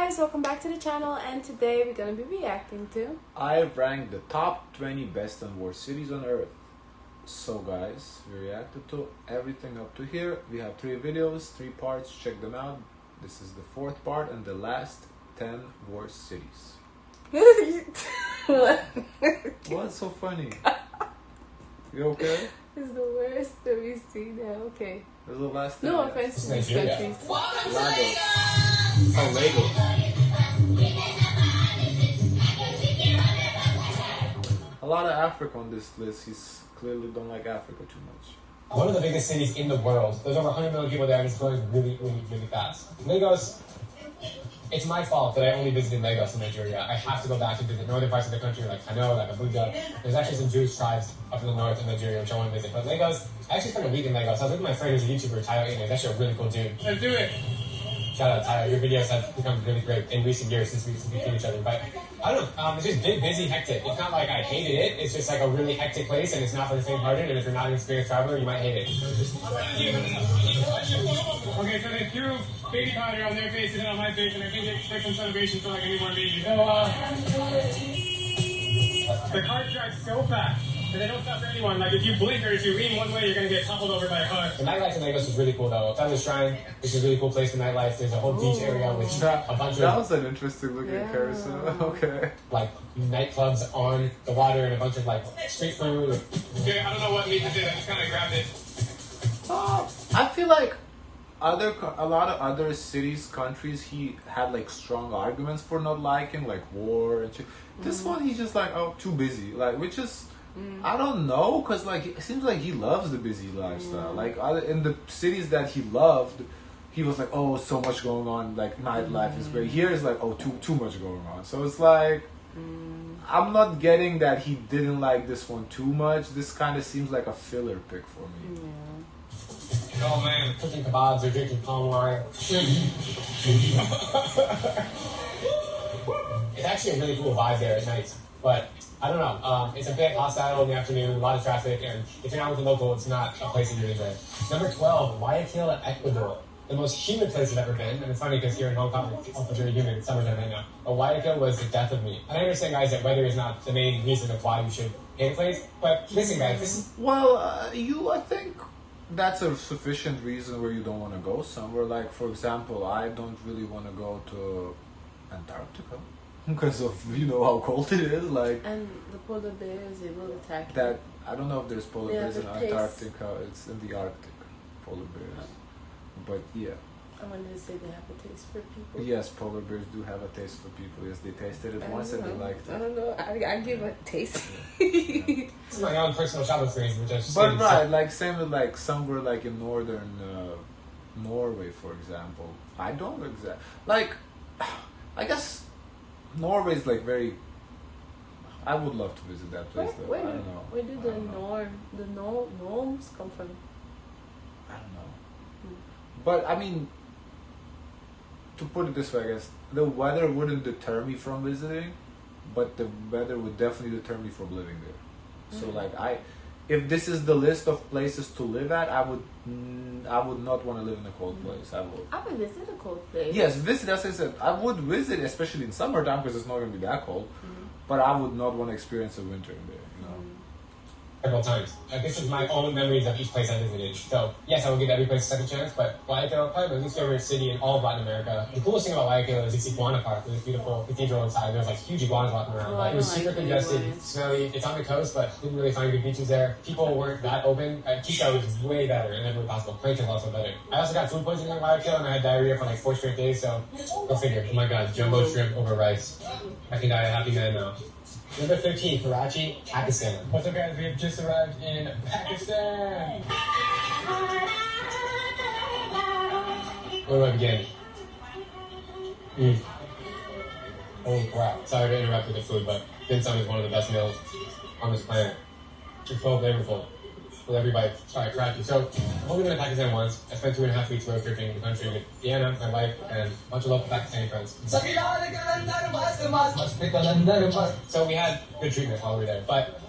guys, welcome back to the channel, and today we're going to be reacting to... I've ranked the top 20 best and worst cities on earth. So guys, we reacted to everything up to here. We have 3 videos, 3 parts, check them out. This is the 4th part and the last 10 worst cities. What's so funny? You okay? It's the worst that we've seen now, okay. This is the last 10. No offense to these countries. Lagos. Oh, Lagos. A lot of Africa on this list. He's clearly don't like Africa too much. One of the biggest cities in the world. There's over 100 million people there and it's growing really, really, really fast. Lagos, it's my fault that I only visited Lagos in Nigeria. I have to go back to visit northern parts of the country like Kano, like Abuja. There's actually some Jewish tribes up in the north of Nigeria which I want to visit. But Lagos, I actually spent a week in Lagos. I was with my friend who's a YouTuber, Tayo Ine. He's actually a really cool dude. Let's do it! Shout out Tayo, your videos have become really great in recent years since we've seen each other. But I don't know, it's just big, busy, hectic. It's not like I hated it, it's just like a really hectic place and it's not for the faint-hearted, and if you're not an experienced traveler, you might hate it. Okay, so they threw baby powder on their faces and on my face, and I think they expect some celebration for like a newborn baby. So, the cars drive so fast. And they don't stop for anyone. Like, if you blink or if you lean one way, you're going to get toppled over by a car. The nightlife in Lagos is really cool, though. Family Shrine, which is a really cool place for nightlife. There's a whole beach area with a bunch That of... was an interesting looking carousel. Okay. Like, nightclubs on the water and a bunch of, like, street food. Okay, I don't know what meat this is. I just kind of grabbed it. I feel like a lot of other cities, countries, he had like strong arguments for not liking, like war and shit. This one, he's just like, oh, too busy. Like, which is... I don't know, because like it seems like he loves the busy lifestyle. Like in the cities that he loved, he was like, oh, so much going on, like nightlife is great. Here is like, oh, too much going on. So it's like I'm not getting that he didn't like this one too much. This kind of seems like a filler pick for me. Oh man, cooking kebabs or drinking palm wine. It's actually a really cool vibe there at night, but I don't know. It's a bit hostile in the afternoon, a lot of traffic, and if you're not with the local, it's not a place that you enjoy. Number 12, Guayaquil, Ecuador. The most humid place I've ever been, and it's funny because here in Hong Kong, it's also very humid. It's summertime right now. But Guayaquil was the death of me. And I understand, guys, that weather is not the main reason of why you should hate a place, but listen, guys, this is... Well, I think that's a sufficient reason where you don't want to go somewhere. Like, for example, I don't really want to go to Antarctica. Because of, you know, how cold it is, like... And the polar bears, they will attack you. That, I don't know if there's polar bears in Antarctica, it's in the Arctic, polar bears. But, yeah. I wanted to say they have a taste for people. Yes, polar bears do have a taste for people. Yes, they tasted it once and they liked it. I don't know, I give a taste. Yeah. This is my own personal shopping experience, which I've But right, like, same with, like, somewhere, like, in northern Norway, for example. I don't exactly... Like, I guess... Norway is like very... I would love to visit that place though. I don't know. Where do the gnomes come from? I don't know. But I mean, to put it this way, I guess, the weather wouldn't deter me from visiting, but the weather would definitely deter me from living there. So like if this is the list of places to live at, I would not want to live in a cold place. I would visit a cold place. Yes, visit, as I said, I would visit, especially in summertime because it's not going to be that cold. But I would not want to experience a winter in there, you know. Several times. This is my own memories of each place I visited. So, yes, I will give every place a second chance, but Guayaquil, probably my least favorite city in all of Latin America. The coolest thing about Guayaquil is this iguana park with this beautiful cathedral inside. There's like huge iguanas walking around. It was super congested, smelly. It's on the coast, but didn't really find good beaches there. People weren't that open. Quito was way better and everywhere possible. Plankton was also better. I also got food poisoning in Guayaquil and I had diarrhea for like 4 straight days, so go figure. Oh my god, jumbo shrimp over rice. I can die a happy man now. Number 13, Karachi, Pakistan. What's up, guys? We have just arrived in Pakistan. Where do I begin? Holy crap. Sorry to interrupt with the food, but dim sum is one of the best meals on this planet. It's so flavorful with every bite. Sorry, Karachi. So, I've only been to Pakistan once. I spent 2.5 weeks road tripping the country with Deanna, my wife, and a bunch of local Pakistani friends. So we had good treatment while we were there. But,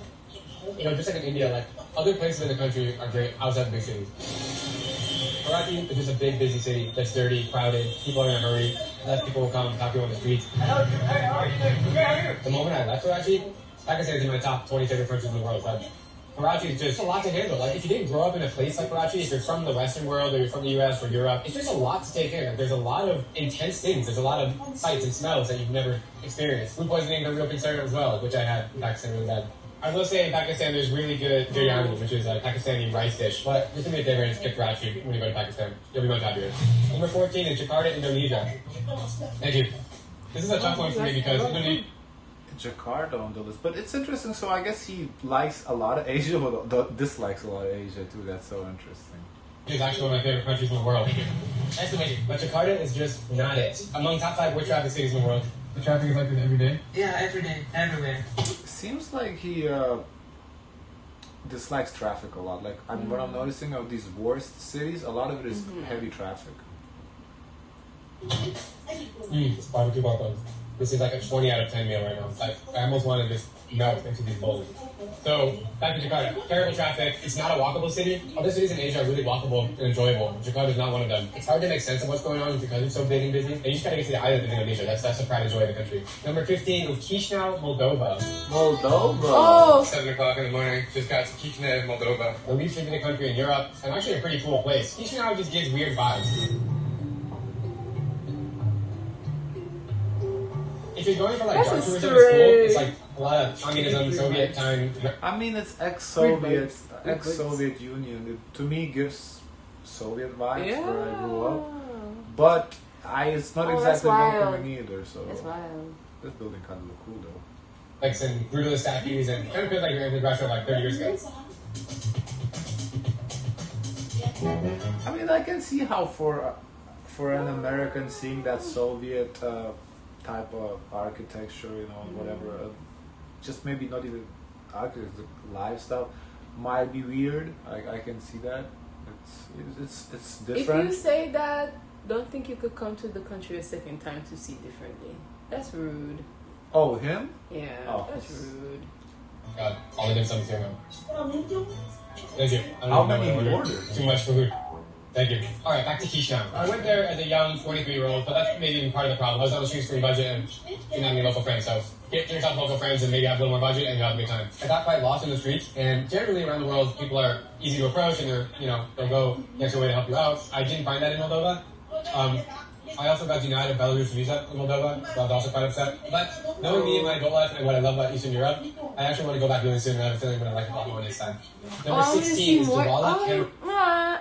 you know, just like in India, like, other places in the country are great outside the big cities. Karachi is just a big, busy city that's dirty, crowded, people are in a hurry. less people will come, talk to you on the streets. The moment I left Karachi, Pakistan is in my top 20 favorite countries in the world. But Karachi is just a lot to handle. Like, if you didn't grow up in a place like Karachi, if you're from the Western world or you're from the US or Europe, it's just a lot to take in. Like, there's a lot of intense things. There's a lot of sights and smells that you've never experienced. Food poisoning is a real concern as well, which I had in Pakistan really bad. I will say in Pakistan there's really good biryani, which is a Pakistani rice dish. But just do me a favor and skip Karachi when you go to Pakistan. You'll be much happier. Number 14 is Jakarta, Indonesia. Thank you. This is a tough one for me because Indonesia... Jakarta on the list, but it's interesting. So I guess he likes a lot of Asia, but dislikes a lot of Asia too. That's so interesting. It's actually one of my favorite countries in the world. Nice to meet you. But Jakarta is just not it. Among top 5 worst traffic cities in the world. The traffic is like this every day? Yeah, every day, everywhere. Seems like he dislikes traffic a lot. Like what I'm noticing of these worst cities, a lot of it is heavy traffic. Barbecue balcons. This is like a 20 out of 10 meal right now. Like, I almost want to just melt into these bowls. So, back to Jakarta. Terrible traffic. It's not a walkable city. Other cities in Asia are really walkable and enjoyable. Jakarta is not one of them. It's hard to make sense of what's going on because it's so big and busy. And you just gotta get to the island of Indonesia. That's the pride and joy of the country. Number 15 is Chisinau, Moldova. Moldova? Oh! 7 o'clock in the morning. Just got to Chisinau, Moldova. The least visited country in Europe. And actually a pretty cool place. Chisinau just gives weird vibes. If you're going for like dark tourism in school, it's like a lot of communism, Soviet time. I mean, it's ex-Soviet Union. It, to me, gives Soviet vibes where I grew up. But it's not exactly welcoming either. So it's wild. This building kind of look cool though. Like some brutalist statues and kind of feels like you're in Russia like 30 years ago. I mean, I can see how for an American seeing that Soviet type of architecture, whatever, just maybe not even architecture, the lifestyle might be weird. I can see that. It's different. If you say that, don't think you could come to the country a second time to see differently. That's rude. Oh, him? Yeah, that's rude. God, all the dim sums here now. Thank you. How many ordered? Too much food. Thank you. Alright, back to Chisinau. I went there as a young 43-year-old, but that's maybe even part of the problem. I was on a shoestring budget and didn't have any local friends, so get yourself local friends and maybe have a little more budget and you'll have a good time. I got quite lost in the streets, and generally around the world, people are easy to approach and they'll go the extra way to help you out. I didn't find that in Moldova. I also got denied a Belarus visa in Moldova, so I was also quite upset. But knowing me and my adult life and what I love about Eastern Europe, I actually want to go back really soon and I have a feeling I'm going to like it a lot more this time. Number 16 is Douala.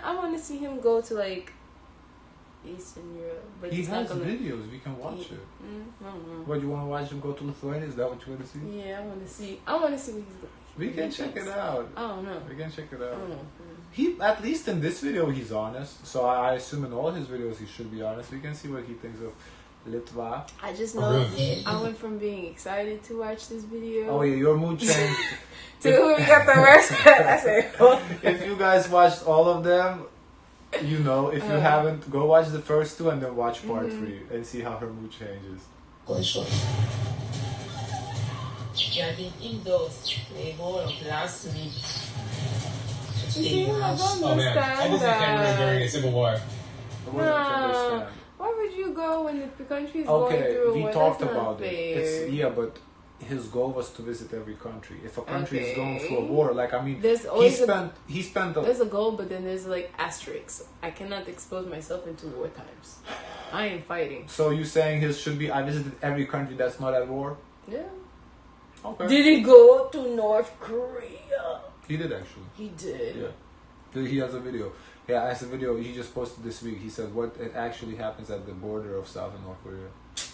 I want to see him go to like Eastern Europe. But he has videos, we can watch it. What, you want to watch him go to Lithuania? Is that what you want to see? Yeah, I want to see what he's going. We can check it out. I don't know. We can check it out. He, at least in this video, he's honest. So I assume in all his videos he should be honest. We can see what he thinks of Litva. I just know I went from being excited to watch this video. Oh yeah, your mood changed. to we got the rest. I said, if you guys watched all of them, if you haven't, go watch the first two and then watch part 3 and see how her mood changes. Yeah, I did indoors. They go last week. Oh man, I visited Cameroon during a civil war. Why would you go when the country is going through a war? We talked about it. But his goal was to visit every country. If a country is going through a war, he spent. There's a goal, but then there's like asterisks. I cannot expose myself into war times. I am fighting. So you saying his should be? I visited every country that's not at war. Yeah. Okay. Did he go to North Korea? He did actually. He did. Yeah. He has a video. Yeah, as a video he just posted this week. He said what it actually happens at the border of South and North Korea.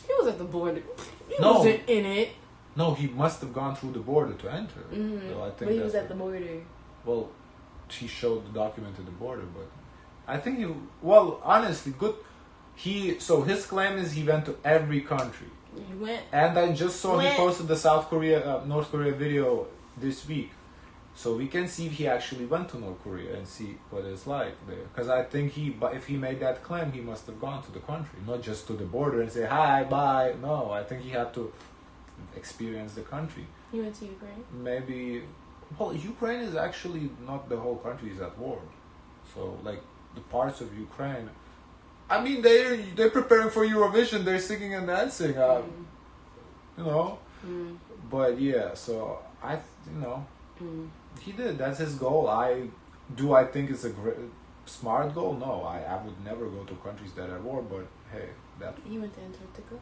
He was at the border. He wasn't in it. No, he must have gone through the border to enter. So I think but he was at the border. Well, he showed the document at the border, but I think honestly, good. So his claim is he went to every country. He went. And I just saw he posted the North Korea video this week. So we can see if he actually went to North Korea and see what it's like there. Because I think if he made that claim, he must have gone to the country, not just to the border and say hi, bye. No, I think he had to experience the country. He went to Ukraine? Maybe. Well, Ukraine is actually not the whole country is at war. So, like, the parts of Ukraine I mean, they're preparing for Eurovision. They're singing and dancing. You know. But yeah, so he did. That's his goal. I think it's a smart goal? No, I would never go to countries that are war. But hey, that. He went to Antarctica.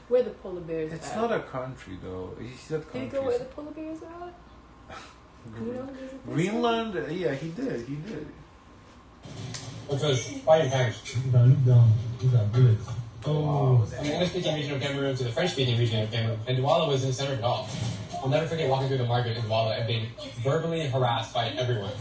Where the polar bears It's at? not a country though. He said countries. Did he go where the polar bears are at? You know, Greenland? Yeah, he did. Which was quite intense. Look down. These are bullets. Oh. From the English-speaking region of Cameroon to the French-speaking region of Cameroon, and Douala was in the center of it all. I'll never forget walking through the market in Douala and being verbally harassed by everyone.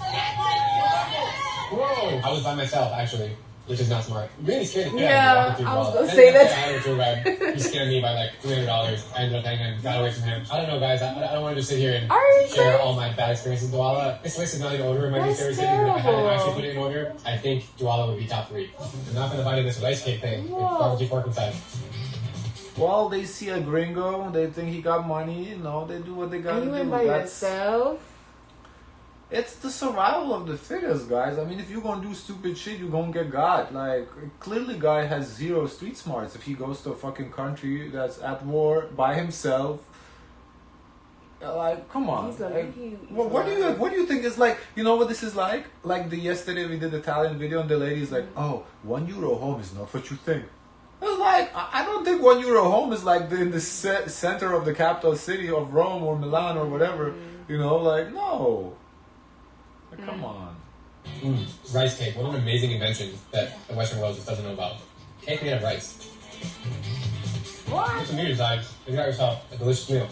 Whoa! I was by myself, actually, which is not smart. Really scared the Yeah, walking through I was Douala. gonna And say then that. I had a tour guide. He scammed me by like $300. I ended up hanging and got away from him. I don't know, guys. I don't want to just sit here and Are you share crazy? all my bad experiences in Douala. This list is not in order in my That's favorite cities, but if I hadn't actually terrible. put it in order, I think Douala would be top 3. I'm not going to buy this rice cake thing with Whoa. barbecue pork inside. Well, they see a gringo, they think he got money, they do what they gotta And you do. went by yourself? It's the survival of the fittest, guys. I mean, if you're gonna do stupid shit, you're gonna get got. Like, clearly guy has zero street smarts if he goes to a fucking country that's at war by himself. Like, come on. He's like, What do you think is like, you know what this is like? Like yesterday we did the Italian video and the lady's like, oh, €1 home is not what you think. I was like, I don't think €1 home is like in the center of the capital city of Rome or Milan or whatever. Like, no. Like, come on. Rice cake. What an amazing invention that the Western world just doesn't know about. Cake made of rice. What? Some New Year's vibes. You got yourself a delicious meal.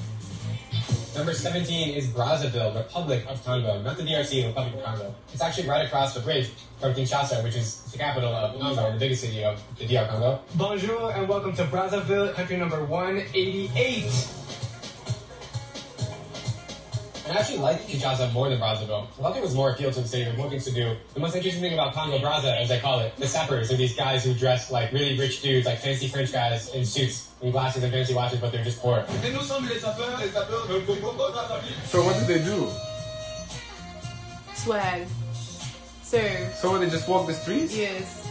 Number 17 is Brazzaville, Republic of Congo. Not the DRC, the Republic of Congo. It's actually right across the bridge from Kinshasa, which is the capital of Congo, the biggest city of the DR Congo. Bonjour and welcome to Brazzaville, country number 188. And I actually like Kinshasa more than Brazzaville. I thought there was more appeal to the city, with more things to do. The most interesting thing about Congo Brazza, as I call it, the sappers are these guys who dress like really rich dudes, like fancy French guys in suits and glasses and fancy watches, but they're just poor. So what did they do? Swag. Serve. So what, they just walk the streets? Yes.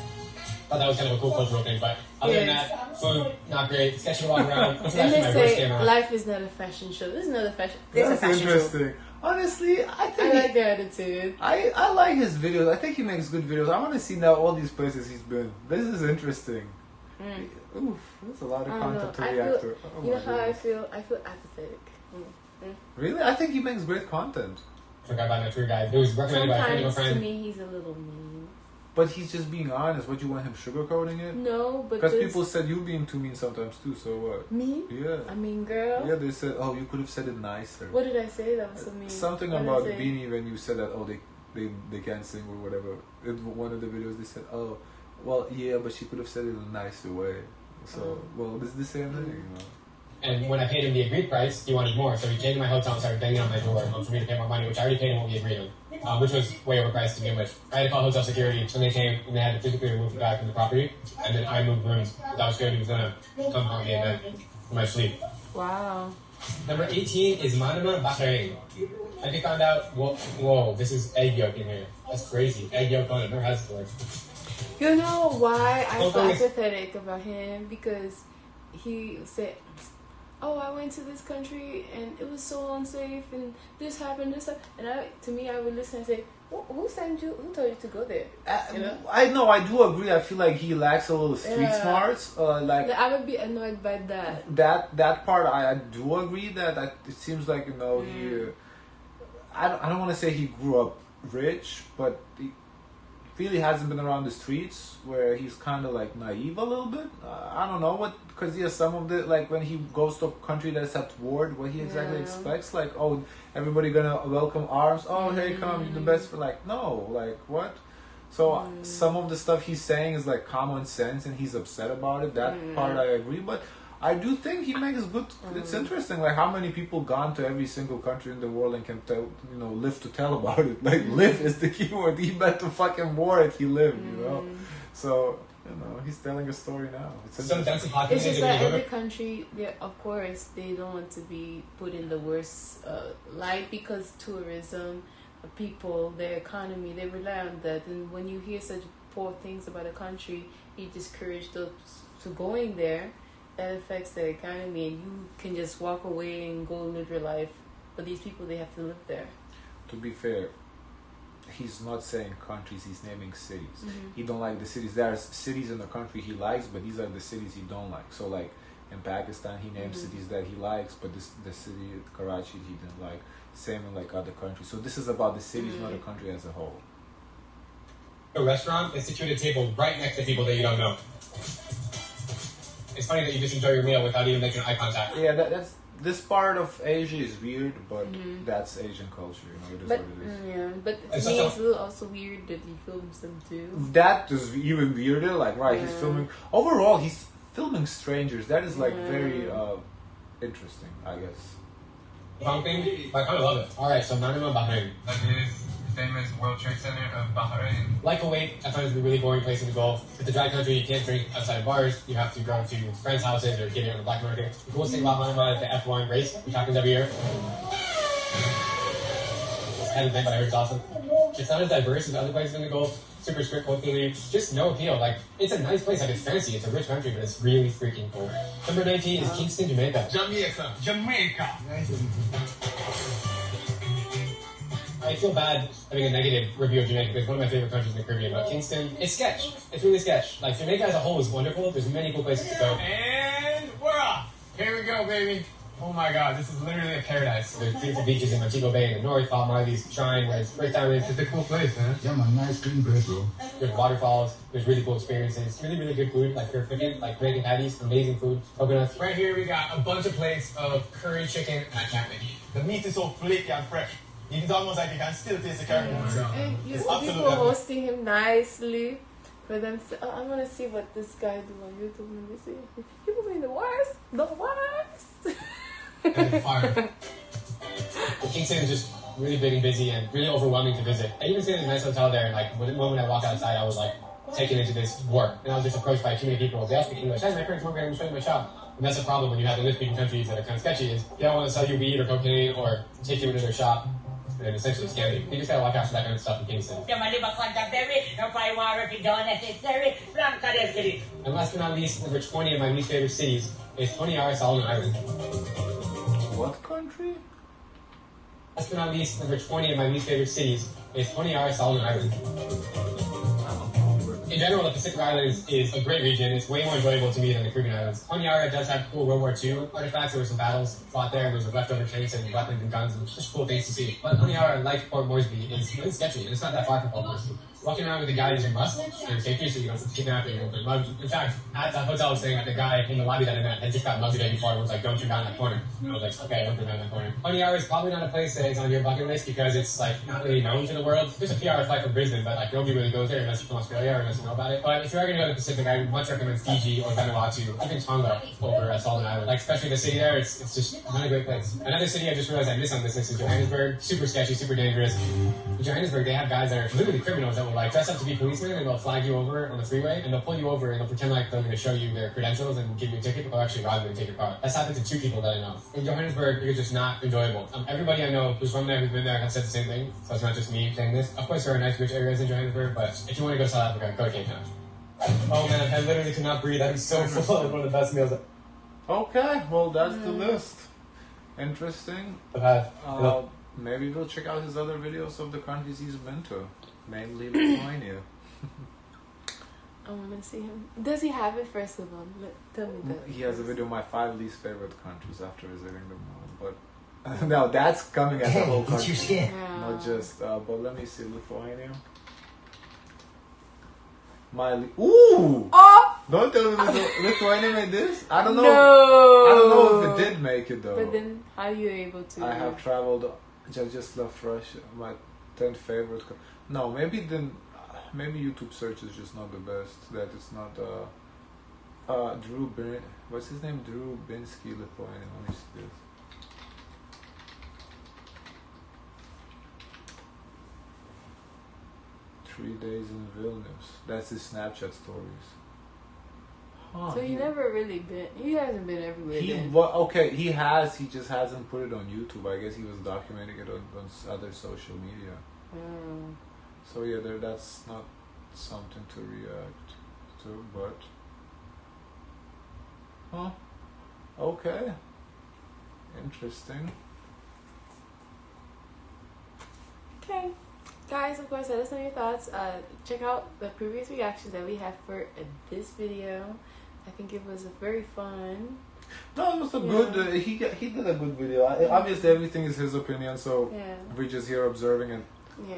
Thought that was kind of a cool cultural thing, but other than Yes. that, food, not great. Sketchy to walk around. This is And actually they my worst say game out. life is not a fashion show. This is not a fashion. It's a That's fashion show. interesting. Honestly, I I think like their attitude. I like his videos. I think he makes good videos. I want to see now all these places he's been. This is interesting. Oof, that's a lot of I don't know. content to I react feel, to. Oh you know my how I goodness. feel? I feel apathetic. Really? I think he makes great content. Forgot about my tour guide. It was recommended by a friend of a Sometimes to friend. me he's a little mean. But he's just being honest. What, you want him sugarcoating it? No, but Because this- people said you being too mean sometimes too, so what? me? Yeah. I mean, girl. Yeah, they said, oh, you could have said it nicer. What did I say that was so mean? Something What did I about say? Beanie when you said that, oh, they can't sing or whatever. In one of the videos they said, oh, well, yeah, but she could have said it in a nicer way. So, well, this is the same thing, And when I paid him the agreed price, he wanted more. So he came to my hotel and started banging on my door for me to pay more money, which I already paid him what we agreed on, which was way overpriced to begin with. I had to call hotel security, and they came and they had to physically remove the guy from the property. And then I moved rooms. I was scared he was going to come on me and then in my sleep. Wow. Number 18 is Manama, Bahrain. I just found out, whoa, this is egg yolk in here. That's crazy. Egg yolk on it. Never has it before. You know why I Oh, feel please. apathetic about him? Because he said, oh, I went to this country and it was so unsafe and this happened. And to me, I would listen and say, who sent you? Who told you to go there? You know? I know, I do agree. I feel like he lacks a little street Yeah. smarts. Like I would be annoyed by that. that part, I do agree that it seems like he. I don't want to say he grew up rich, but he really hasn't been around the streets where he's kind of like naive a little bit. I don't know what, because some of the, like when he goes to a country that's at war, what he exactly expects, like, oh, everybody gonna welcome arms, oh, hey, come, you're the best, for like, no, like, what? So some of the stuff he's saying is like common sense and he's upset about it. That part I agree, but I do think he makes good. It's interesting, like how many people gone to every single country in the world and can tell, live to tell about it. Like live is the key word. He bet to fucking war it. He lived, So he's telling a story now. It's Some densely populated. It's just like every country, of course, they don't want to be put in the worst light because tourism, people, their economy, they rely on that. And when you hear such poor things about a country, he discouraged those to going there. That affects the economy, and you can just walk away and go live your life. But these people, they have to live there. To be fair, he's not saying countries, he's naming cities. Mm-hmm. He don't like the cities. There are cities in the country he likes, but these are the cities he don't like. So like in Pakistan, he names cities that he likes, but the city Karachi he didn't like. Same in like other countries. So this is about the cities, not the country as a whole. A restaurant and sit you at a table right next to people that you don't know. It's funny that you just enjoy your meal without even making eye contact. Yeah, that's this part of Asia is weird, but that's Asian culture. You know, it is But what it is. yeah, but to It's me, also- it's a little also weird that he films them too. That is even weirder. Like, right, he's filming. Overall, he's filming strangers. That is like very interesting, I guess. Pumping, I kind of love it. Alright, so Manama, Bahrain. That is the famous World Trade Center of Bahrain. Like Kuwait, I find it to be a really boring place in the Gulf. It's a dry country, you can't drink outside of bars. You have to go to friends' houses or get it on the black market. The coolest thing about Manama is the F1 race, which happens every year. I haven't been, but I heard it's awesome. It's not as diverse as other places in the Gulf. Super strict culturally, just no appeal. Like, it's a nice place, like it's fancy, it's a rich country, but it's really freaking cool. Number 19 is Kingston, Jamaica. Jamaica. I feel bad having a negative review of Jamaica because it's one of my favorite countries in the Caribbean, but Kingston, it's sketch. It's really sketch. Like, Jamaica as a whole is wonderful. There's many cool places to go. And we're off. Here we go, baby. Oh my God, this is literally a paradise. There's beautiful beaches in Montego Bay in the north, Bob Marley's Shrine, where it's right down there. It's a cool place, man. Yeah, man, nice clean place, bro. There's waterfalls. There's really cool experiences. Really, really good food. Like, they're cooking, like, Jamaican patties, amazing food, coconuts. Right here we got a bunch of plates of curry chicken, and I can't make it. The meat is so flaky and fresh. It's almost like you can still taste the curry. And you It's see absolutely people hosting him nicely. For them, I want to see what this guy do on YouTube. Let me see. People being the worst, the worst. And fire. Kingston is just really big and busy and really overwhelming to visit. I even stayed in a nice hotel there, and like the moment I walked outside, I was like taken into this work, and I was just approached by too many people. They all speak English. Hey, my friend's working. I'm showing my shop. And that's a problem when you have English-speaking countries that are kind of sketchy. Is they don't want to sell you weed or cocaine or take you into their shop and essentially scam you. You just gotta watch out for that kind of stuff in Kingston. And last but not least, number 20 of my least favorite cities is Honiara, Solomon Island. What country? Last but not least, number 20 of my least favorite cities is Honiara, Solomon Island. In general, the Pacific Islands is a great region. It's way more enjoyable to me than the Caribbean Islands. Honiara does have cool World War II artifacts. There were some battles fought there. There was leftover tanks and weapons and guns and just cool things to see. But Honiara, like Port Moresby, is really sketchy, and it's not that far from Port Moresby. Walking around with a guide is a must for safety, so you don't get kidnapped and you don't get mugged. In fact, at the hotel I was staying at, the guy in the lobby that I met had just got mugged the day before and was like, don't turn down that corner. And I was like, okay, I won't turn down that corner. Honiara is probably not a place that is on your bucket list because it's like not really known to the world. There's a PR flight from Brisbane, but like nobody really goes there unless you're from Australia or unless you know about it. But if you're going to go to the Pacific, I would much recommend Fiji or Vanuatu, even Tonga over Solomon Island. Like, especially the city there, it's just not a great place. Another city I just realized I missed on this list is Johannesburg. Super sketchy, super dangerous. In Johannesburg, they have guys that are literally criminals that will like dress up to be policemen and they'll flag you over on the freeway and they'll pull you over and they'll pretend like they're going to show you their credentials and give you a ticket, but they'll actually rob you and take your car. That's happened to 2 people that I know. In Johannesburg, it's just not enjoyable. Everybody I know who's from there, who's been there, has said the same thing, so it's not just me saying this. Of course, there are nice rich areas in Johannesburg, but if you want to go to South Africa, go to Cape Town. Oh man, I literally could not breathe. I'm so full. It's one of the best meals Okay, well that's the list. Interesting. I've had. Maybe we'll check out his other videos of the countries he's been to, mainly Lithuania. I want to see him. Does he have it first of all? Tell me that. He has a video of my 5 least favorite countries after visiting them all, but now that's coming as a whole country, not just. But let me see Lithuania. Ooh! Oh! Don't tell me Lithuania made this. I don't know. No. I don't know if it did make it though. But then, how are you able to? I have traveled. Just left Russia. My 10th favorite. No, maybe YouTube search is just not the best. That it's not. What's his name? Drew Binsky, Lithuania. Let me see this. "3 days in Vilnius." That's his Snapchat stories. Huh, So he never really been. He hasn't been everywhere. He has. He just hasn't put it on YouTube. I guess he was documenting it on other social media. So yeah, that's not something to react to, but okay, interesting. Okay, guys, of course, let us know your thoughts. Check out the previous reactions that we have for this video. I think it was very fun. No, it was a good. He did a good video. Obviously, everything is his opinion, so we're just here observing and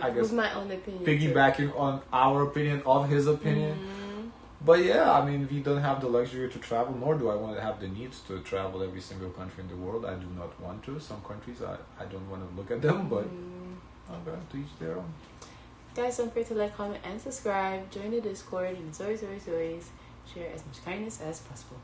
I guess with my own opinion, piggybacking on our opinion of his opinion. But yeah, I mean, we don't have the luxury to travel, nor do I want to have the need to travel every single country in the world. I do not want to. Some countries I don't want to look at them, but okay, to each their own. Guys, don't forget to like, comment, and subscribe. Join the Discord, and always share as much kindness as possible.